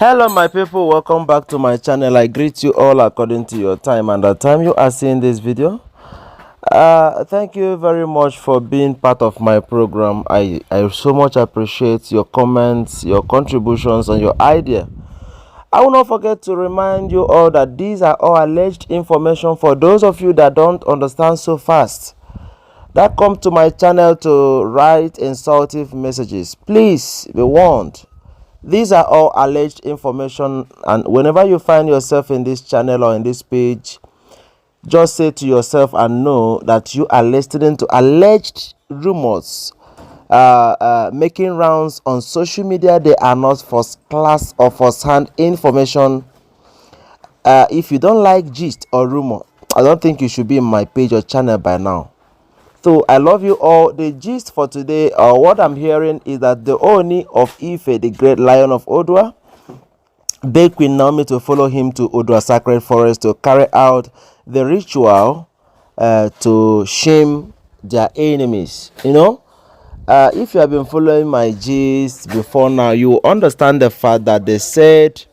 Hello my people, welcome back to my channel. I greet you all according to your time and the time you are seeing this video. Thank you very much for being part of my program. I so much appreciate your comments, your contributions and your idea. I will not forget to remind you all that these are all alleged information for those of you that don't understand so fast, that come to my channel to write insultive messages. Please be warned. These are all alleged information, and whenever you find yourself in this channel or in this page, just say to yourself and know that you are listening to alleged rumors making rounds on social media. They are not first class or first hand information. If you don't like gist or rumor, I don't think you should be in my page or channel by now. So I love you all. The gist for today, or what I'm hearing, is that the Ooni of Ife, the great lion of Odua, begged Queen Naomi to follow him to Odua sacred forest to carry out the ritual to shame their enemies. If you have been following my gist before now, you understand the fact that they said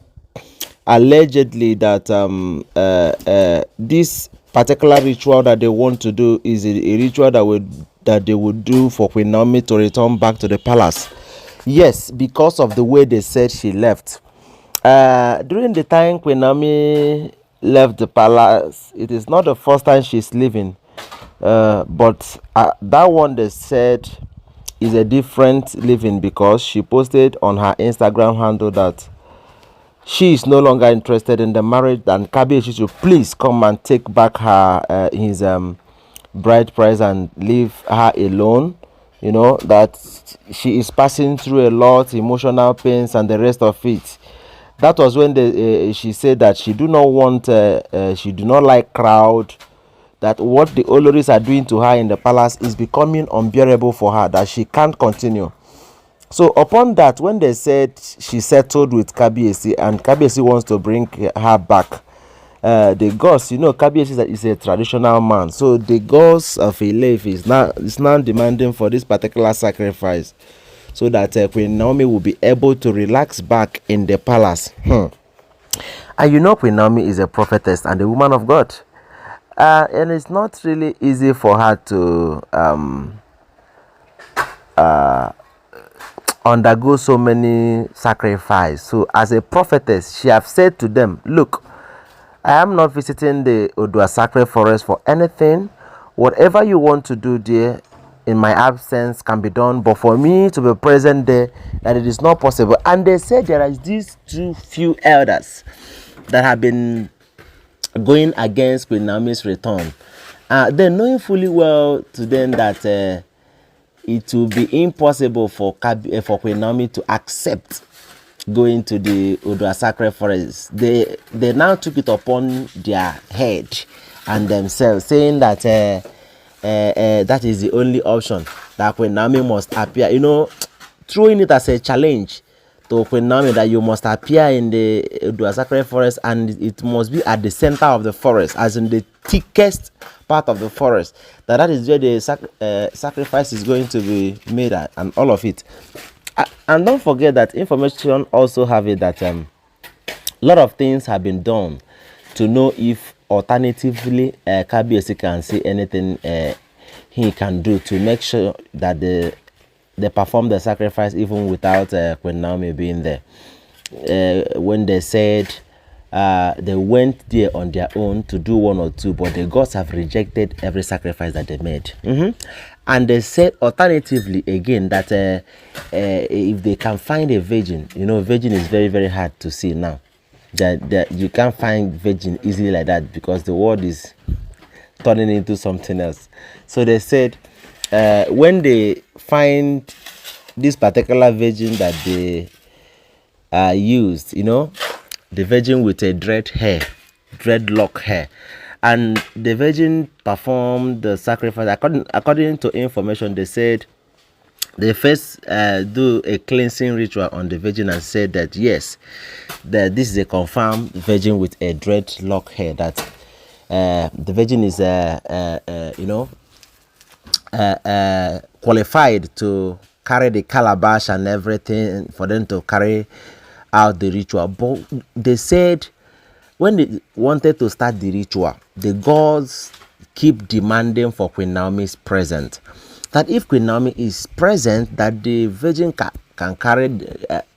allegedly that this particular ritual that they want to do is a ritual that they would do for Queen Naomi to return back to the palace. Yes, because of the way they said she left. During the time Queen Naomi left the palace, it is not the first time she's leaving, but that one they said is a different living, because she posted on her Instagram handle that she is no longer interested in the marriage, and Kabiyesi should please come and take back her his bride price and leave her alone. That she is passing through a lot, emotional pains and the rest of it. That was when she said that she do not want, she do not like crowd, that what the Olories are doing to her in the palace is becoming unbearable for her, that she can't continue. So upon that, when they said she settled with Kabiyesi and Kabiyesi wants to bring her back, the gods, Kabiyesi is a traditional man, so the gods of Ile-Ife is now demanding for this particular sacrifice, so that Queen Naomi will be able to relax back in the palace. And Queen Naomi is a prophetess and a woman of God, and it's not really easy for her to undergo so many sacrifices. So as a prophetess, she have said to them, look, I am not visiting the Odua sacred forest for anything. Whatever you want to do there in my absence can be done, but for me to be present there, that it is not possible. And they said there are these two few elders that have been going against Queen Naomi's return. They knowing fully well to them that it will be impossible for Queen Naomi to accept going to the Odua sacred forest. They now took it upon their head and themselves, saying that that is the only option, that Queen Naomi must appear, throwing it as a challenge to Queen Naomi, that you must appear in the Odua sacred forest, and it must be at the center of the forest, as in the thickest part of the forest. That is where the sacrifice is going to be made at, and all of it. And don't forget that information also have it that a lot of things have been done to know if alternatively Kabiyesi can see anything he can do to make sure that they perform the sacrifice even without Queen Naomi being there. When they said they went there on their own to do one or two, but the gods have rejected every sacrifice that they made. And they said alternatively again that if they can find a virgin, virgin is very, very hard to see now. That you can't find virgin easily like that, because the world is turning into something else. So they said when they find this particular virgin that they used, the virgin with a dreadlock hair, and the virgin performed the sacrifice. According to information, they said they first do a cleansing ritual on the virgin and said that yes, that this is a confirmed virgin with a dreadlock hair, that the virgin is qualified to carry the calabash and everything, for them to carry out the ritual. But they said when they wanted to start the ritual, the gods keep demanding for Queen Naomi's presence. That if Queen Naomi is present, that the virgin can carry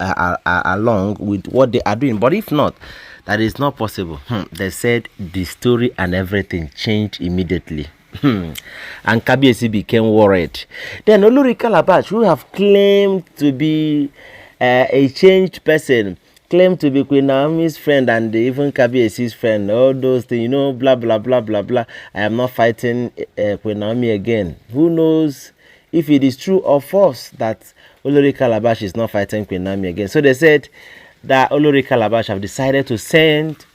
along with what they are doing. But if not, that is not possible. They said the story and everything changed immediately. And Kabiyesi became worried. Then Olori Calabash, who have claimed to be a changed person, claimed to be Queen Naomi's friend and even Kabiyesi's friend, all those things, blah, blah, blah, blah, blah. I am not fighting Queen Naomi again. Who knows if it is true or false that Olori Calabash is not fighting Queen Naomi again. So they said that Olori Calabash have decided to send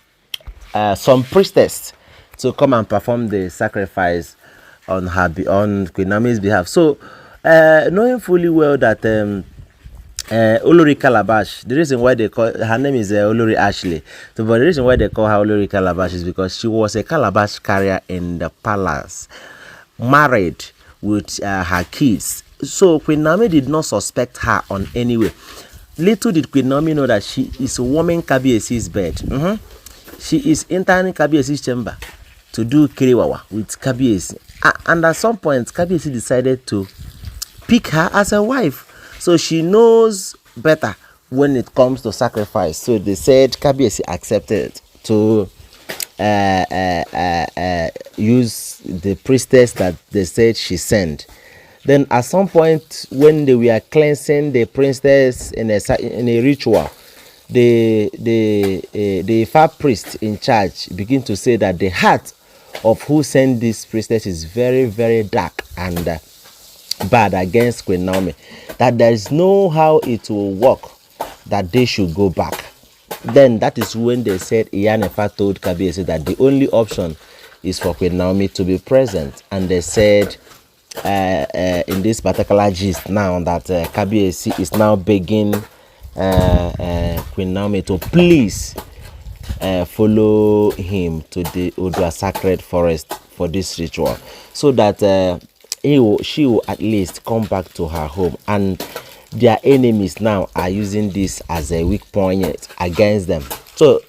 some priestess to come and perform the sacrifice on Queen Naomi's behalf. So knowing fully well that Olori Calabash, the reason why they call her name is Olori Ashley. So, but the reason why they call her Olori Calabash is because she was a calabash carrier in the palace, married with her kids. So Queen Naomi did not suspect her on any way. Little did Queen Naomi know that she is warming Kabiyesi's bed. She is entering Kabiyesi's chamber to do Kiriwawa with Kabiyesi. And at some point, Kabiyesi decided to pick her as a wife. So she knows better when it comes to sacrifice. So they said Kabiyesi accepted to use the priestess that they said she sent. Then at some point when they were cleansing the priestess in a ritual, the Ifa priest in charge begin to say that the heart of who sent this priestess is very, very dark and bad against Queen Naomi, that there is no how it will work that they should go back. Then that is when they said Iyanefa told Kabiyesi that the only option is for Queen Naomi to be present. And they said in this particular gist now that Kabiyesi is now begging Queen Naomi to please follow him to the Odua sacred forest for this ritual, so that she will at least come back to her home. And their enemies now are using this as a weak point against them. So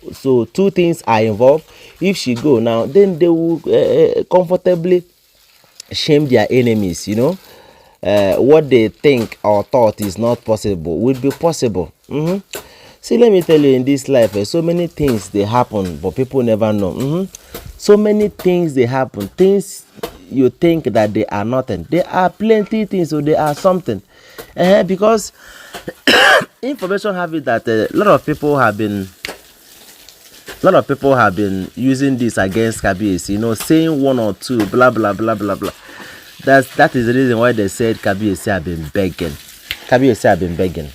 two things are involved. If she go now, then they will comfortably shame their enemies. What they think or thought is not possible will be possible. See, let me tell you, in this life, so many things they happen, but people never know. So many things they happen, things you think that they are nothing. There are plenty things, so they are something. Because information have it that a lot of people have been using this against Kabiyesi, saying one or two, blah blah blah blah blah. That is the reason why they said Kabiyesi have been begging. Kabiyesi have been begging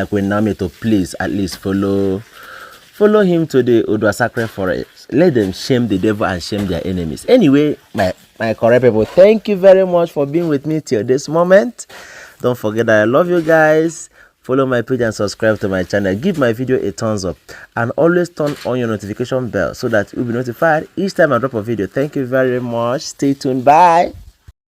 Queen Naomi to please at least follow him to the Odua sacred forest. Let them shame the devil and shame their enemies. Anyway, my correct people, thank you very much for being with me till this moment. Don't forget that I love you guys. Follow my page and subscribe to my channel. Give my video a thumbs up and always turn on your notification bell so that you'll be notified each time I drop a video. Thank you very much. Stay tuned. Bye.